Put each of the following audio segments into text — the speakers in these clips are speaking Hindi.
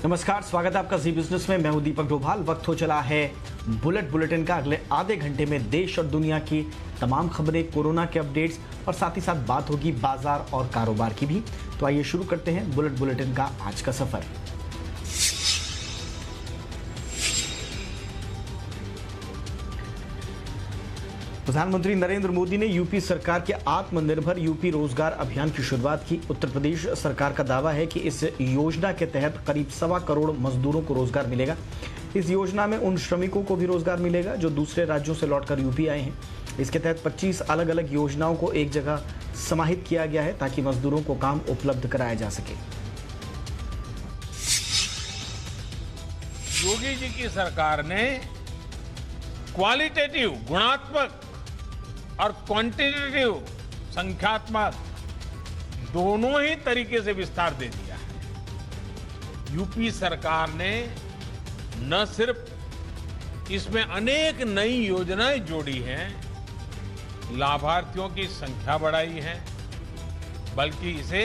नमस्कार, स्वागत है आपका जी बिजनेस में। मैं हूं दीपक डोभाल। वक्त हो चला है बुलेटिन का। अगले आधे घंटे में देश और दुनिया की तमाम खबरें, कोरोना के अपडेट्स और साथ ही साथ बात होगी बाजार और कारोबार की भी। तो आइए शुरू करते हैं बुलेटिन का आज का सफर। प्रधानमंत्री नरेंद्र मोदी ने यूपी सरकार के आत्मनिर्भर यूपी रोजगार अभियान की शुरुआत की। उत्तर प्रदेश सरकार का दावा है कि इस योजना के तहत करीब 1.25 करोड़ मजदूरों को रोजगार मिलेगा। इस योजना में उन श्रमिकों को भी रोजगार मिलेगा जो दूसरे राज्यों से लौटकर यूपी आए हैं। इसके तहत 25 अलग अलग योजनाओं को एक जगह समाहित किया गया है ताकि मजदूरों को काम उपलब्ध कराया जा सके। योगी जी की सरकार ने क्वालिटेटिव, गुणात्मक और क्वांटिटेटिव, संख्यात्मक दोनों ही तरीके से विस्तार दे दिया है। यूपी सरकार ने न सिर्फ इसमें अनेक नई योजनाएं जोड़ी हैं, लाभार्थियों की संख्या बढ़ाई है, बल्कि इसे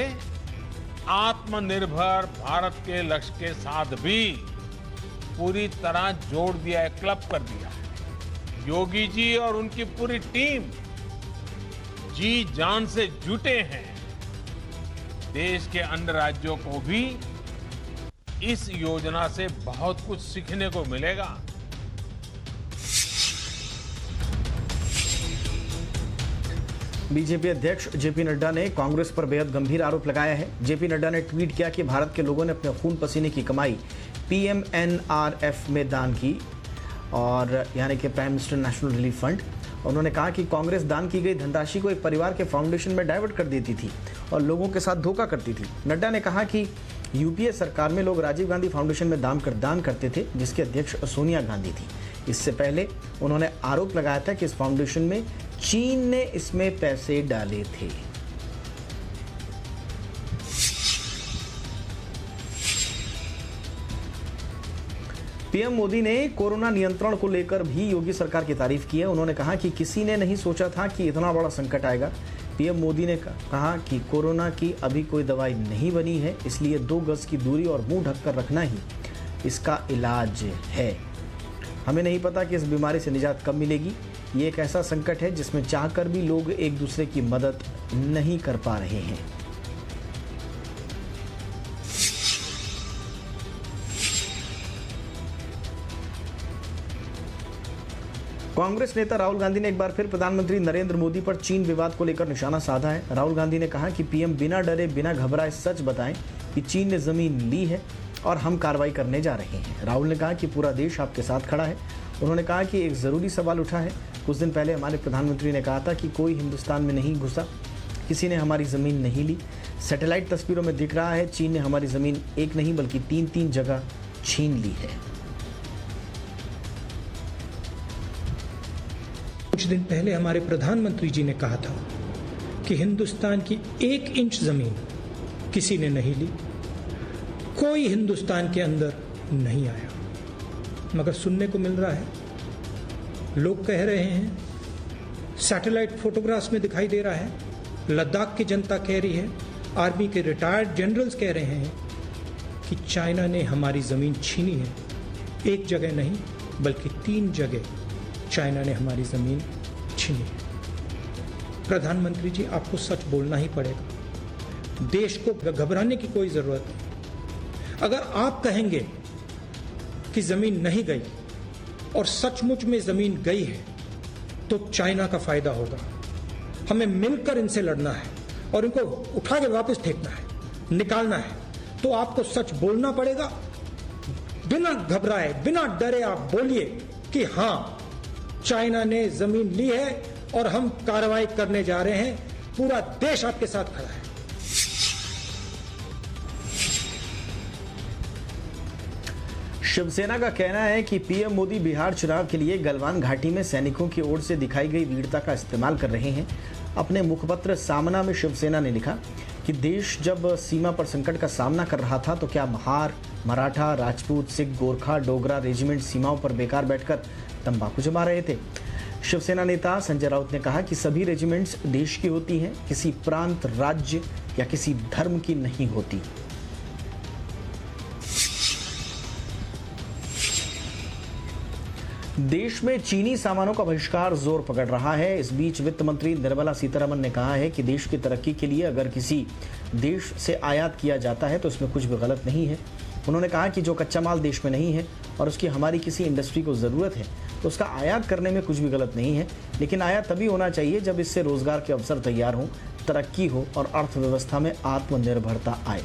आत्मनिर्भर भारत के लक्ष्य के साथ भी पूरी तरह जोड़ दिया है, क्लब कर दिया है। योगी जी और उनकी पूरी टीम जी जान से जुटे हैं। देश के अन्य राज्यों को भी इस योजना से बहुत कुछ सीखने को मिलेगा। बीजेपी अध्यक्ष जेपी नड्डा ने कांग्रेस पर बेहद गंभीर आरोप लगाया है। जेपी नड्डा ने ट्वीट किया कि भारत के लोगों ने अपने खून पसीने की कमाई PMNRF में दान की, और यानी कि prime minister national relief fund. उन्होंने कहा कि कांग्रेस दान की गई धनराशि को एक परिवार के फाउंडेशन में डाइवर्ट कर देती थी और लोगों के साथ धोखा करती थी। नड्डा ने कहा कि यूपीए सरकार में लोग राजीव गांधी फाउंडेशन में दान करते थे, जिसके अध्यक्ष सोनिया गांधी थी। इससे पहले उन्होंने आरोप लगाया था कि इस फाउंडेशन में चीन ने इसमें पैसे डाले थे। पीएम मोदी ने कोरोना नियंत्रण को लेकर भी योगी सरकार की तारीफ की है। उन्होंने कहा कि किसी ने नहीं सोचा था कि इतना बड़ा संकट आएगा। पीएम मोदी ने कहा कि कोरोना की अभी कोई दवाई नहीं बनी है, इसलिए 2 गज की दूरी और मुंह ढककर रखना ही इसका इलाज है। हमें नहीं पता कि इस बीमारी से निजात कब मिलेगी। ये एक ऐसा संकट है जिसमें चाहकर भी लोग एक दूसरे की मदद नहीं कर पा रहे हैं। कांग्रेस नेता राहुल गांधी ने एक बार फिर प्रधानमंत्री नरेंद्र मोदी पर चीन विवाद को लेकर निशाना साधा है। राहुल गांधी ने कहा कि पीएम बिना डरे बिना घबराए सच बताएं कि चीन ने जमीन ली है और हम कार्रवाई करने जा रहे हैं। राहुल ने कहा कि पूरा देश आपके साथ खड़ा है। उन्होंने कहा कि एक ज़रूरी सवाल उठा है। कुछ दिन पहले हमारे प्रधानमंत्री ने कहा था कि कोई हिंदुस्तान में नहीं घुसा, किसी ने हमारी ज़मीन नहीं ली। सैटेलाइट तस्वीरों में दिख रहा है चीन ने हमारी ज़मीन एक नहीं बल्कि 3 जगह छीन ली है। कुछ दिन पहले हमारे प्रधानमंत्री जी ने कहा था कि हिंदुस्तान की 1 इंच जमीन किसी ने नहीं ली, कोई हिंदुस्तान के अंदर नहीं आया। मगर सुनने को मिल रहा है, लोग कह रहे हैं, सैटेलाइट फोटोग्राफ्स में दिखाई दे रहा है, लद्दाख की जनता कह रही है, आर्मी के रिटायर्ड जनरल्स कह रहे हैं कि चाइना ने हमारी जमीन छीनी है। 1 जगह नहीं बल्कि 3 जगह चाइना ने हमारी जमीन छीनी है। प्रधानमंत्री जी, आपको सच बोलना ही पड़ेगा। देश को घबराने की कोई जरूरत नहीं। अगर आप कहेंगे कि जमीन नहीं गई और सचमुच में जमीन गई है तो चाइना का फायदा होगा। हमें मिलकर इनसे लड़ना है और इनको उठा के वापस फेंकना है, निकालना है। तो आपको सच बोलना पड़ेगा। बिना घबराए, बिना डरे आप बोलिए कि हाँ, चाइना ने जमीन ली है और हम कार्रवाई करने जा रहे हैं। पूरा देश आपके साथ खड़ा है। शिवसेना का कहना है कि पीएम मोदी बिहार चुनाव के लिए गलवान घाटी में सैनिकों की ओर से दिखाई गई वीरता का इस्तेमाल कर रहे हैं। अपने मुखपत्र सामना में शिवसेना ने लिखा कि देश जब सीमा पर संकट का सामना कर रहा था तो क्या महार, मराठा, राजपूत, सिख, गोरखा, डोगरा रेजिमेंट सीमाओं पर बेकार बैठकर तंबाकू जमा रहे थे। शिवसेना नेता संजय राउत ने कहा कि सभी रेजिमेंट्स देश की होती हैं, किसी प्रांत, राज्य या किसी धर्म की नहीं होती। देश में चीनी सामानों का बहिष्कार जोर पकड़ रहा है। इस बीच वित्त मंत्री निर्मला सीतारमण ने कहा है कि देश की तरक्की के लिए अगर किसी देश से आयात किया जाता है तो इसमें कुछ भी गलत नहीं है। उन्होंने कहा कि जो कच्चा माल देश में नहीं है और उसकी हमारी किसी इंडस्ट्री को ज़रूरत है तो उसका आयात करने में कुछ भी गलत नहीं है, लेकिन आयात तभी होना चाहिए जब इससे रोज़गार के अवसर तैयार हों, तरक्की हो और अर्थव्यवस्था में आत्मनिर्भरता आए।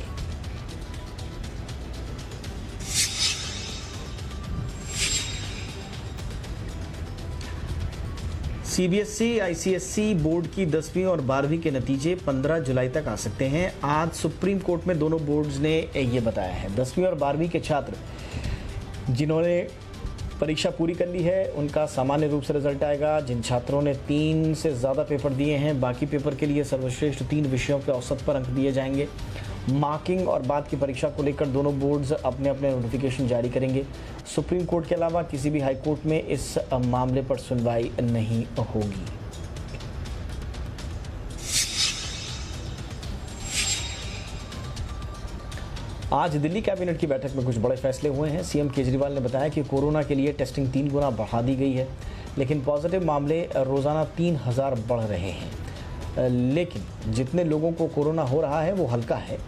सीबीएसई आईसीएसई बोर्ड की 10वीं और 12वीं के नतीजे 15 जुलाई तक आ सकते हैं। आज सुप्रीम कोर्ट में दोनों बोर्ड्स ने ये बताया है। 10वीं और 12वीं के छात्र जिन्होंने परीक्षा पूरी कर ली है उनका सामान्य रूप से रिजल्ट आएगा। जिन छात्रों ने 3 से ज़्यादा पेपर दिए हैं, बाकी पेपर के लिए सर्वश्रेष्ठ 3 विषयों के औसत पर अंक दिए जाएंगे। मार्किंग और बाद की परीक्षा को लेकर दोनों बोर्ड्स अपने अपने नोटिफिकेशन जारी करेंगे। सुप्रीम कोर्ट के अलावा किसी भी हाई कोर्ट में इस मामले पर सुनवाई नहीं होगी। आज दिल्ली कैबिनेट की बैठक में कुछ बड़े फैसले हुए हैं। सीएम केजरीवाल ने बताया कि कोरोना के लिए टेस्टिंग 3 गुना बढ़ा दी गई है, लेकिन पॉजिटिव मामले रोज़ाना 3000 बढ़ रहे हैं। लेकिन जितने लोगों को कोरोना हो रहा है वो हल्का है।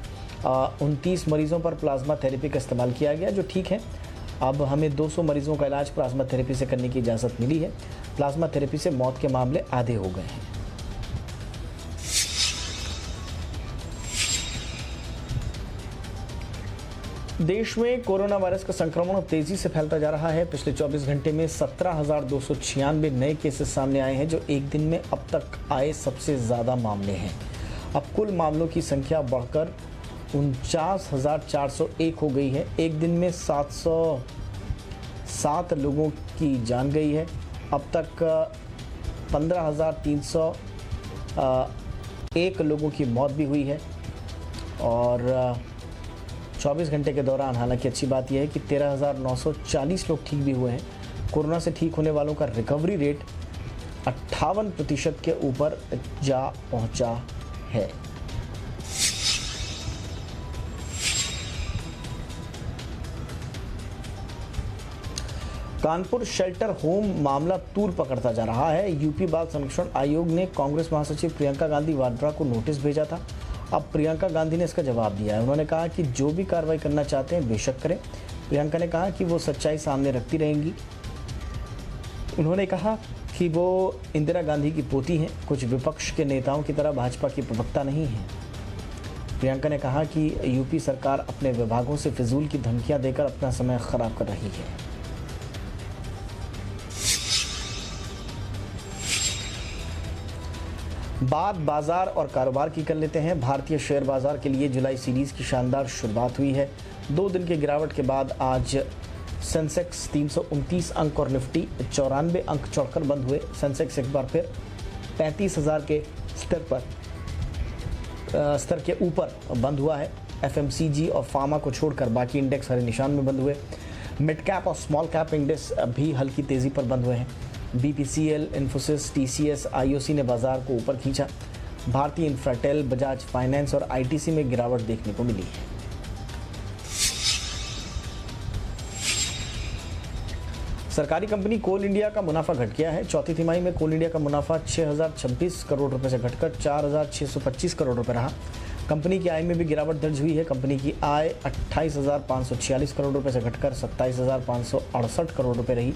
29 मरीजों पर प्लाज्मा थेरेपी का इस्तेमाल किया गया, जो ठीक है। अब हमें 200 मरीजों का इलाज प्लाज्मा थेरेपी से करने की इजाज़त मिली है। प्लाज्मा थेरेपी से मौत के मामले आधे हो गए हैं। देश में कोरोना वायरस का संक्रमण तेजी से फैलता जा रहा है। पिछले 24 घंटे में 17,296 नए केसेस सामने आए हैं, जो एक दिन में अब तक आए सबसे ज़्यादा मामले हैं। अब कुल मामलों की संख्या बढ़कर 49,401 हो गई है। एक दिन में 707 लोगों की जान गई है। अब तक 15,301 लोगों की मौत भी हुई है। और 24 घंटे के दौरान हालांकि अच्छी बात यह है कि 13,940 लोग ठीक भी हुए हैं। कोरोना से ठीक होने वालों का रिकवरी रेट 58% के ऊपर जा पहुंचा है। कानपुर शेल्टर होम मामला तूल पकड़ता जा रहा है। यूपी बाल संरक्षण आयोग ने कांग्रेस महासचिव प्रियंका गांधी वाड्रा को नोटिस भेजा था। अब प्रियंका गांधी ने इसका जवाब दिया है। उन्होंने कहा कि जो भी कार्रवाई करना चाहते हैं बेशक करें। प्रियंका ने कहा कि वो सच्चाई सामने रखती रहेंगी। उन्होंने कहा कि वो इंदिरा गांधी की पोती हैं, कुछ विपक्ष के नेताओं की तरह भाजपा की प्रवक्ता नहीं है। प्रियंका ने कहा कि यूपी सरकार अपने विभागों से फिजूल की धमकियां देकर अपना समय खराब कर रही है। बात बाजार और कारोबार की कर लेते हैं। भारतीय शेयर बाजार के लिए जुलाई सीरीज की शानदार शुरुआत हुई है। 2 दिन की गिरावट के बाद आज सेंसेक्स 329 अंक और निफ्टी 94 अंक चढ़कर बंद हुए। सेंसेक्स एक बार फिर 35,000 के स्तर के ऊपर बंद हुआ है। एफएमसीजी और फार्मा को छोड़कर बाकी इंडेक्स हरे निशान में बंद हुए। मिड कैप और स्मॉल कैप इंडेक्स भी हल्की तेजी पर बंद हुए हैं। बीपीसीएल, इन्फोसिस, टीसीएस, आईओसी ने बाजार को ऊपर खींचा। भारतीय इंफ्राटेल, बजाज फाइनेंस और आईटीसी में गिरावट देखने को मिली है। सरकारी कंपनी कोल इंडिया का मुनाफा घट गया है। चौथी तिमाही में कोल इंडिया का मुनाफा 6,026 करोड़ रुपए से घटकर 4,625 करोड़ रुपए रहा। कंपनी की आय में भी गिरावट दर्ज हुई है। कंपनी की आय 28,546 करोड़ रुपए से घटकर 27,568 करोड़ रुपए रही।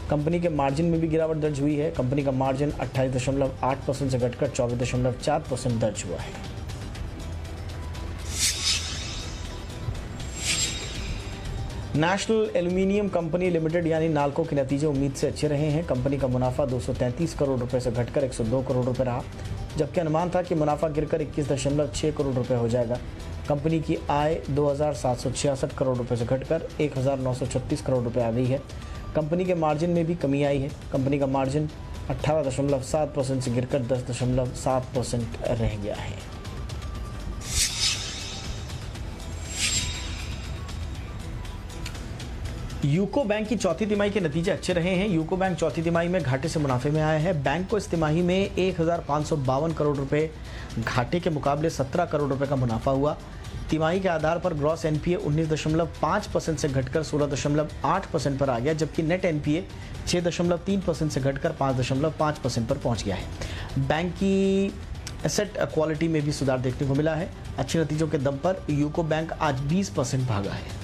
कंपनी के मार्जिन में भी गिरावट दर्ज हुई है। कंपनी का मार्जिन 28.8% से घटकर 24.4% दर्ज हुआ है। नेशनल एल्यूमिनियम कंपनी लिमिटेड यानी नाल्को के नतीजे उम्मीद से अच्छे रहे हैं। कंपनी का मुनाफा 233 करोड़ रुपए से घटकर 102 करोड़ रुपए रहा, जबकि अनुमान था कि मुनाफा गिरकर 21.6 करोड़ रुपए हो जाएगा। कंपनी की आय 2,766 करोड़ रुपए से घटकर 1,936 करोड़ रुपए आ गई है। कंपनी के मार्जिन में भी कमी आई है। कंपनी का मार्जिन 18.7% से गिरकर 10.7% रह गया है। यूको बैंक की चौथी तिमाही के नतीजे अच्छे रहे हैं। यूको बैंक चौथी तिमाही में घाटे से मुनाफे में आया है। बैंक को इस तिमाही में 1,552 करोड़ रुपए घाटे के मुकाबले 17 करोड़ रुपए का मुनाफा हुआ। तिमाही के आधार पर ग्रॉस एनपीए 19.5% से घटकर 16.8% पर आ गया, जबकि नेट एनपीए 6.3% से घटकर 5.5% पर पहुंच गया है। बैंक की एसेट क्वालिटी में भी सुधार देखने को मिला है। अच्छे नतीजों के दम पर यूको बैंक आज 20% भागा है।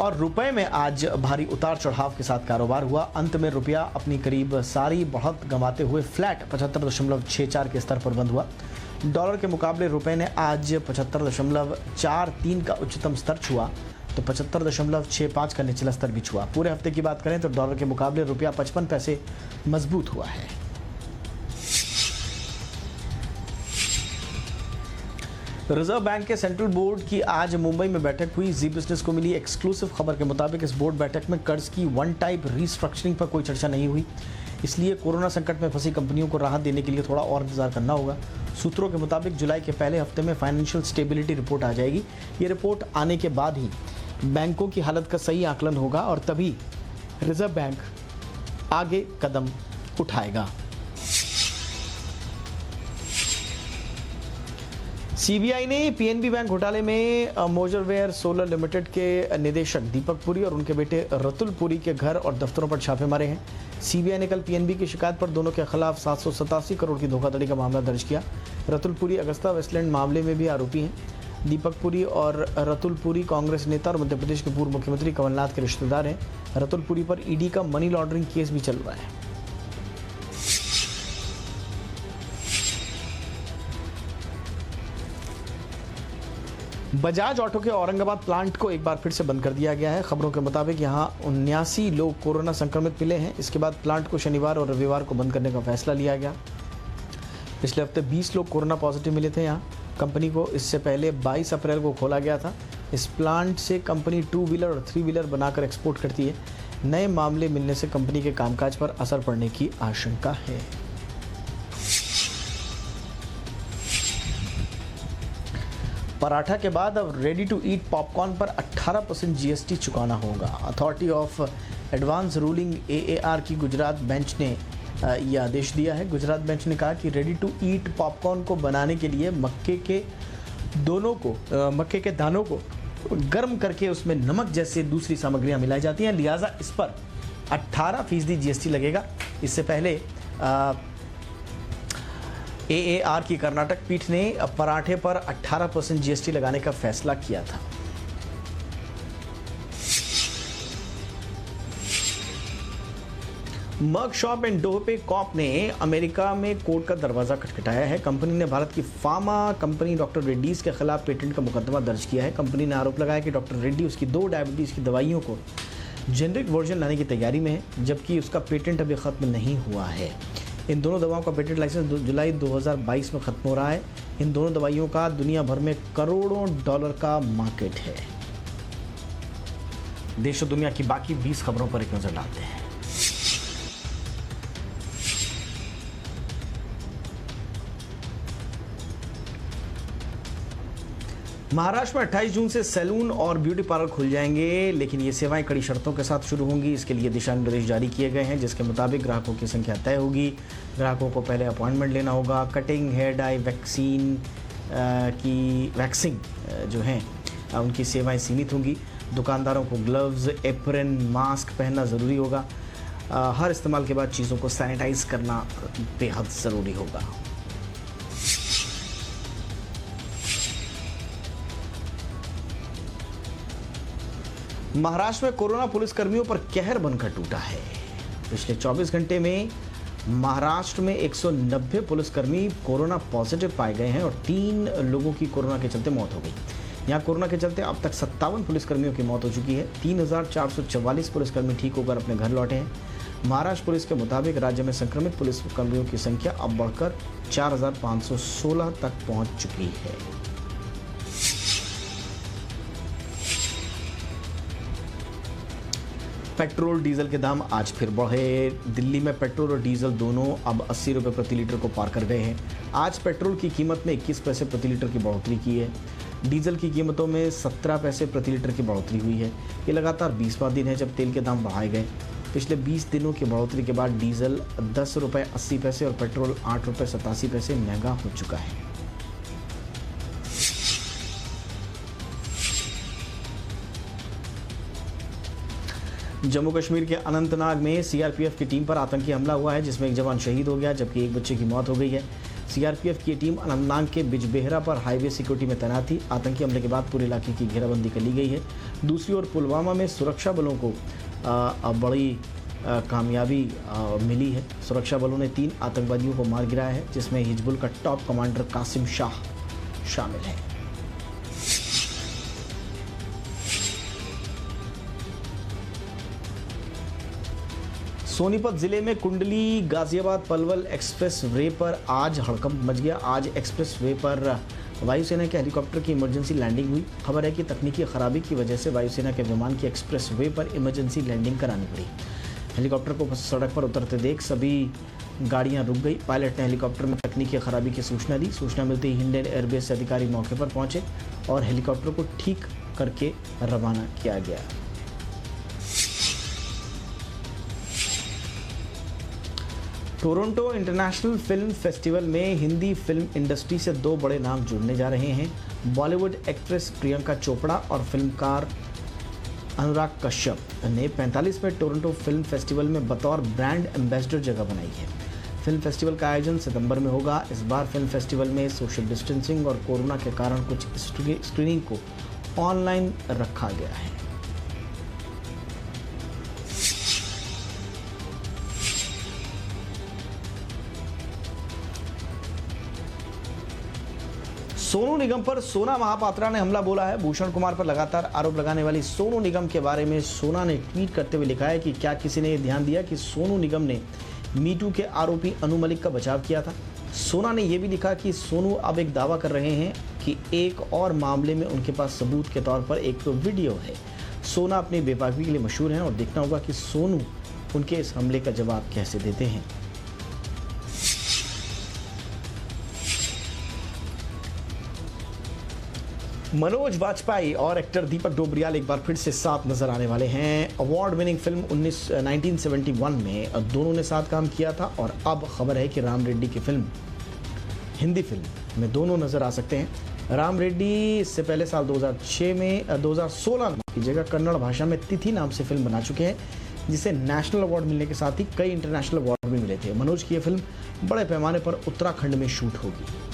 और रुपए में आज भारी उतार चढ़ाव के साथ कारोबार हुआ। अंत में रुपया अपनी करीब सारी बढ़त गंवाते हुए फ्लैट 75.64 के स्तर पर बंद हुआ। डॉलर के मुकाबले रुपए ने आज 75.43 का उच्चतम स्तर छुआ तो 75.65 का निचला स्तर भी छुआ। पूरे हफ्ते की बात करें तो डॉलर के मुकाबले रुपया 55 पैसे मजबूत हुआ है। रिजर्व बैंक के सेंट्रल बोर्ड की आज मुंबई में बैठक हुई। जी बिजनेस को मिली एक्सक्लूसिव खबर के मुताबिक इस बोर्ड बैठक में कर्ज की वन टाइप रीस्ट्रक्चरिंग पर कोई चर्चा नहीं हुई। इसलिए कोरोना संकट में फंसी कंपनियों को राहत देने के लिए थोड़ा और इंतजार करना होगा। सूत्रों के मुताबिक जुलाई के पहले हफ्ते में फाइनेंशियल स्टेबिलिटी रिपोर्ट आ जाएगी। ये रिपोर्ट आने के बाद ही बैंकों की हालत का सही आकलन होगा और तभी रिजर्व बैंक आगे कदम उठाएगा। सीबीआई ने पीएनबी बैंक घोटाले में मोजरवेयर सोलर लिमिटेड के निदेशक दीपक पुरी और उनके बेटे रतुल पुरी के घर और दफ्तरों पर छापे मारे हैं। सीबीआई ने कल पीएनबी की शिकायत पर दोनों के खिलाफ 787 करोड़ की धोखाधड़ी का मामला दर्ज किया। रतुल पुरी अगस्ता वेस्टलैंड मामले में भी आरोपी हैं। दीपक पुरी और रतुल पुरी कांग्रेस नेता और मध्य प्रदेश के पूर्व मुख्यमंत्री कमलनाथ के रिश्तेदार हैं। रतुल पुरी पर ईडी का मनी लॉन्ड्रिंग केस भी चल रहा है। बजाज ऑटो के औरंगाबाद प्लांट को एक बार फिर से बंद कर दिया गया है। खबरों के मुताबिक यहां 79 लोग कोरोना संक्रमित मिले हैं। इसके बाद प्लांट को शनिवार और रविवार को बंद करने का फैसला लिया गया। पिछले हफ्ते 20 लोग कोरोना पॉजिटिव मिले थे। यहां कंपनी को इससे पहले 22 अप्रैल को खोला गया था। इस प्लांट से कंपनी 2 व्हीलर और 3 व्हीलर बनाकर एक्सपोर्ट करती है। नए मामले मिलने से कंपनी के कामकाज पर असर पड़ने की आशंका है। पराठा के बाद अब रेडी टू ईट पॉपकॉर्न पर 18% जीएसटी चुकाना होगा। Authority of advance ruling AAR की गुजरात बेंच ने यह आदेश दिया है। गुजरात बेंच ने कहा कि रेडी टू ईट पॉपकॉर्न को बनाने के लिए मक्के के दानों को गर्म करके उसमें नमक जैसे दूसरी सामग्रियां मिलाई जाती हैं, लिहाजा इस पर 18% जीएसटी लगेगा। इससे पहले एएआर की कर्नाटक पीठ ने पराठे पर 18% जीएसटी लगाने का फैसला किया था। मर्क शॉप एंड डोहपे कॉप ने अमेरिका में कोर्ट का दरवाजा खटखटाया है। कंपनी ने भारत की फार्मा कंपनी डॉक्टर रेड्डीज के खिलाफ पेटेंट का मुकदमा दर्ज किया है। कंपनी ने आरोप लगाया कि डॉक्टर रेड्डी उसकी 2 डायबिटीज की दवाइयों को जेनरिक वर्जन लाने की तैयारी में है, जबकि उसका पेटेंट अभी खत्म नहीं हुआ है। इन दोनों दवाओं का पेटेंट लाइसेंस जुलाई 2022 में खत्म हो रहा है। इन दोनों दवाइयों का दुनिया भर में करोड़ों डॉलर का मार्केट है। देश और दुनिया की बाकी 20 खबरों पर एक नजर डालते हैं। महाराष्ट्र में 28 जून से सैलून और ब्यूटी पार्लर खुल जाएंगे, लेकिन ये सेवाएं कड़ी शर्तों के साथ शुरू होंगी। इसके लिए दिशा निर्देश जारी किए गए हैं, जिसके मुताबिक ग्राहकों की संख्या तय होगी। ग्राहकों को पहले अपॉइंटमेंट लेना होगा। कटिंग, हेयर डाई, वैक्सिंग जो हैं उनकी सेवाएं सीमित होंगी। दुकानदारों को ग्लव्स, एप्रन, मास्क पहनना ज़रूरी होगा। हर इस्तेमाल के बाद चीज़ों को सैनिटाइज करना बेहद ज़रूरी होगा। महाराष्ट्र में कोरोना पुलिसकर्मियों पर कहर बनकर टूटा है। पिछले 24 घंटे में महाराष्ट्र में 190 पुलिसकर्मी कोरोना पॉजिटिव पाए गए हैं और 3 लोगों की कोरोना के चलते मौत हो गई। यहां कोरोना के चलते अब तक 57 पुलिसकर्मियों की मौत हो चुकी है। 3444 पुलिसकर्मी ठीक होकर अपने घर लौटे हैं। महाराष्ट्र पुलिस के मुताबिक राज्य में संक्रमित पुलिसकर्मियों की संख्या अब बढ़कर 4516 तक पहुंच चुकी है। पेट्रोल डीजल के दाम आज फिर बढ़े। दिल्ली में पेट्रोल और डीजल दोनों अब 80 रुपये प्रति लीटर को पार कर गए हैं। आज पेट्रोल की कीमत में 21 पैसे प्रति लीटर की बढ़ोतरी की है। डीजल की कीमतों में 17 पैसे प्रति लीटर की बढ़ोतरी हुई है। ये लगातार 20वां दिन है जब तेल के दाम बढ़ाए गए। पिछले 20 दिनों की बढ़ोतरी के बाद डीजल 10 रुपये 80 पैसे और पेट्रोल 8 रुपये 87 पैसे महंगा हो चुका है। जम्मू कश्मीर के अनंतनाग में सीआरपीएफ की टीम पर आतंकी हमला हुआ है, जिसमें एक जवान शहीद हो गया जबकि एक बच्चे की मौत हो गई है। सीआरपीएफ की टीम अनंतनाग के बिजबेहरा पर हाईवे सिक्योरिटी में तैनात थी। आतंकी हमले के बाद पूरे इलाके की घेराबंदी कर ली गई है। दूसरी ओर पुलवामा में सुरक्षा बलों को बड़ी कामयाबी मिली है। सुरक्षा बलों ने 3 आतंकवादियों को मार गिराया है, जिसमें हिजबुल का टॉप कमांडर कासिम शाह शामिल है। सोनीपत जिले में कुंडली गाजियाबाद पलवल एक्सप्रेस वे पर आज हड़कंप मच गया। आज एक्सप्रेस वे पर वायुसेना के हेलीकॉप्टर की इमरजेंसी लैंडिंग हुई। खबर है कि तकनीकी खराबी की वजह से वायुसेना के विमान की एक्सप्रेस वे पर इमरजेंसी लैंडिंग करानी पड़ी। हेलीकॉप्टर को सड़क पर उतरते देख सभी गाड़ियां रुक गई। पायलट ने हेलीकॉप्टर में तकनीकी खराबी की सूचना दी। सूचना मिलते ही इंडियन एयरबेस से अधिकारी मौके पर पहुंचे और हेलीकॉप्टर को ठीक करके रवाना किया गया। टोरंटो इंटरनेशनल फिल्म फेस्टिवल में हिंदी फिल्म इंडस्ट्री से 2 बड़े नाम जुड़ने जा रहे हैं। बॉलीवुड एक्ट्रेस प्रियंका चोपड़ा और फिल्मकार अनुराग कश्यप ने 45वें टोरंटो फिल्म फेस्टिवल में बतौर ब्रांड एम्बेसडर जगह बनाई है। फिल्म फेस्टिवल का आयोजन सितंबर में होगा। इस बार फिल्म फेस्टिवल में सोशल डिस्टेंसिंग और कोरोना के कारण कुछ स्क्रीनिंग को ऑनलाइन रखा गया है। सोनू निगम पर सोना महापात्रा ने हमला बोला है। भूषण कुमार पर लगातार आरोप लगाने वाली सोनू निगम के बारे में सोना ने ट्वीट करते हुए लिखा है कि क्या किसी ने ध्यान दिया कि सोनू निगम ने मीटू के आरोपी अनु मलिक का बचाव किया था। सोना ने यह भी लिखा कि सोनू अब एक दावा कर रहे हैं कि एक और मामले में उनके पास सबूत के तौर पर एक वीडियो है। सोना अपनी बेबाकी के लिए मशहूर हैं और देखना होगा कि सोनू उनके इस हमले का जवाब कैसे देते हैं। मनोज वाजपेयी और एक्टर दीपक डोबरियाल एक बार फिर से साथ नजर आने वाले हैं। अवार्ड विनिंग फिल्म 1971 में दोनों ने साथ काम किया था और अब खबर है कि राम रेड्डी की फिल्म हिंदी फिल्म में दोनों नजर आ सकते हैं। राम रेड्डी इससे पहले साल 2016 में की जगह कन्नड़ भाषा में तिथि नाम से फिल्म बना चुके हैं, जिसे नेशनल अवार्ड मिलने के साथ ही कई इंटरनेशनल अवार्ड भी मिले थे। मनोज की यह फिल्म बड़े पैमाने पर उत्तराखंड में शूट होगी।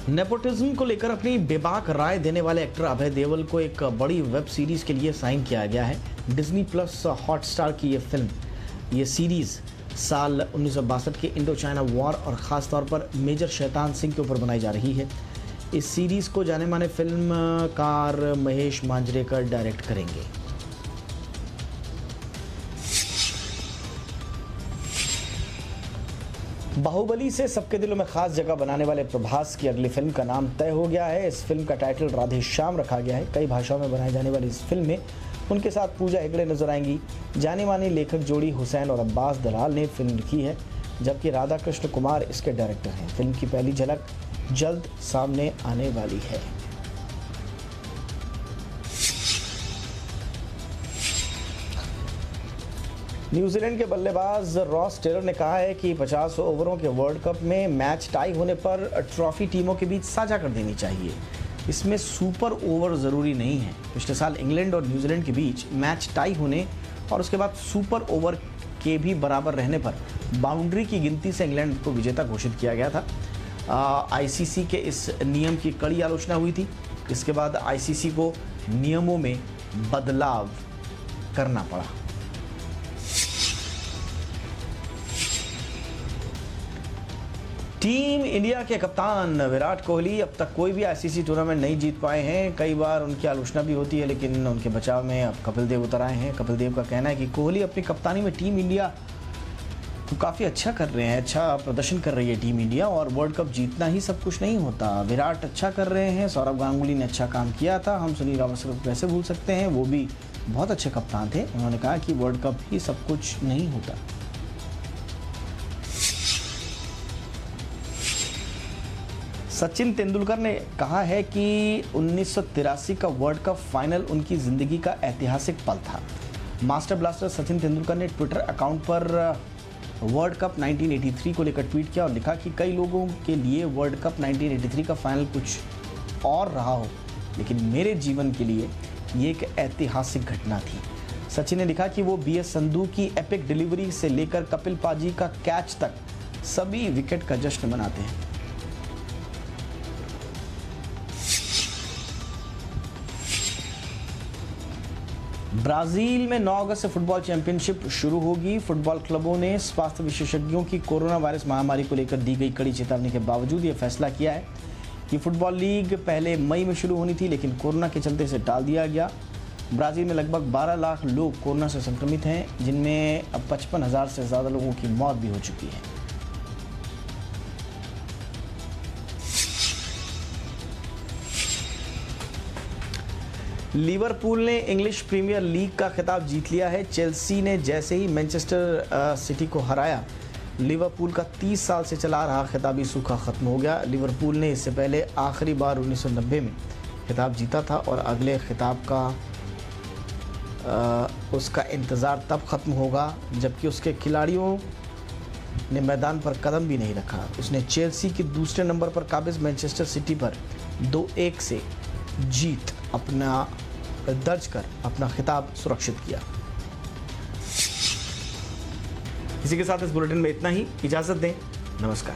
नेपोटिज्म को लेकर अपनी बेबाक राय देने वाले एक्टर अभय देओल को एक बड़ी वेब सीरीज के लिए साइन किया गया है। डिज्नी प्लस हॉटस्टार की ये सीरीज साल 1962 के इंडो चाइना वॉर और ख़ास तौर पर मेजर शैतान सिंह के ऊपर बनाई जा रही है। इस सीरीज को जाने माने फिल्मकार महेश मांजरेकर डायरेक्ट करेंगे। बाहुबली से सबके दिलों में खास जगह बनाने वाले प्रभास की अगली फिल्म का नाम तय हो गया है। इस फिल्म का टाइटल राधे श्याम रखा गया है। कई भाषाओं में बनाई जाने वाली इस फिल्म में उनके साथ पूजा हेगड़े नजर आएंगी। जानी मानी लेखक जोड़ी हुसैन और अब्बास दलाल ने फिल्म लिखी है, जबकि राधा कृष्ण कुमार इसके डायरेक्टर हैं। फिल्म की पहली झलक जल्द सामने आने वाली है। न्यूजीलैंड के बल्लेबाज रॉस टेलर ने कहा है कि 50 ओवरों के वर्ल्ड कप में मैच टाई होने पर ट्रॉफी टीमों के बीच साझा कर देनी चाहिए। इसमें सुपर ओवर ज़रूरी नहीं है। पिछले साल इंग्लैंड और न्यूजीलैंड के बीच मैच टाई होने और उसके बाद सुपर ओवर के भी बराबर रहने पर बाउंड्री की गिनती से इंग्लैंड को विजेता घोषित किया गया था। आईसीसी के इस नियम की कड़ी आलोचना हुई थी। इसके बाद आईसीसी को नियमों में बदलाव करना पड़ा। टीम इंडिया के कप्तान विराट कोहली अब तक कोई भी आईसीसी टूर्नामेंट नहीं जीत पाए हैं। कई बार उनकी आलोचना भी होती है, लेकिन उनके बचाव में अब कपिल देव उतर आए हैं। कपिल देव का कहना है कि कोहली अपनी कप्तानी में टीम इंडिया को काफ़ी अच्छा कर रहे हैं, अच्छा प्रदर्शन कर रही है टीम इंडिया, और वर्ल्ड कप जीतना ही सब कुछ नहीं होता। विराट अच्छा कर रहे हैं, सौरव गांगुली ने अच्छा काम किया था, हम सुनील गावस्कर को कैसे भूल सकते हैं, वो भी बहुत अच्छे कप्तान थे। उन्होंने कहा कि वर्ल्ड कप ही सब कुछ नहीं होता। सचिन तेंदुलकर ने कहा है कि 1983 का वर्ल्ड कप फाइनल उनकी जिंदगी का ऐतिहासिक पल था। मास्टर ब्लास्टर सचिन तेंदुलकर ने ट्विटर अकाउंट पर वर्ल्ड कप 1983 को लेकर ट्वीट किया और लिखा कि कई लोगों के लिए वर्ल्ड कप 1983 का फाइनल कुछ और रहा हो, लेकिन मेरे जीवन के लिए ये एक ऐतिहासिक घटना थी। सचिन ने लिखा कि वो बीएस संधू की एपिक डिलीवरी से लेकर कपिल पाजी का कैच तक सभी विकेट का जश्न मनाते हैं। ब्राजील में 9 अगस्त से फुटबॉल चैंपियनशिप शुरू होगी। फुटबॉल क्लबों ने स्वास्थ्य विशेषज्ञों की कोरोना वायरस महामारी को लेकर दी गई कड़ी चेतावनी के बावजूद यह फैसला किया है कि फुटबॉल लीग पहले मई में शुरू होनी थी, लेकिन कोरोना के चलते इसे टाल दिया गया। ब्राजील में लगभग 12 लाख लोग कोरोना से संक्रमित हैं, जिनमें अब 55,000 से ज़्यादा लोगों की मौत भी हो चुकी है। लिवरपूल ने इंग्लिश प्रीमियर लीग का खिताब जीत लिया है। चेल्सी ने जैसे ही मैनचेस्टर सिटी को हराया, लिवरपूल का 30 साल से चला रहा खिताबी सूखा खत्म हो गया। लिवरपूल ने इससे पहले आखिरी बार 1990 में खिताब जीता था और अगले खिताब का उसका इंतज़ार तब ख़त्म होगा जबकि उसके खिलाड़ियों ने मैदान पर कदम भी नहीं रखा। उसने चेल्सी की दूसरे नंबर पर काबिज मैनचेस्टर सिटी पर 2-1 से जीत अपना दर्ज कर अपना खिताब सुरक्षित किया। इसी के साथ इस बुलेटिन में इतना ही। इजाज़त दें। नमस्कार।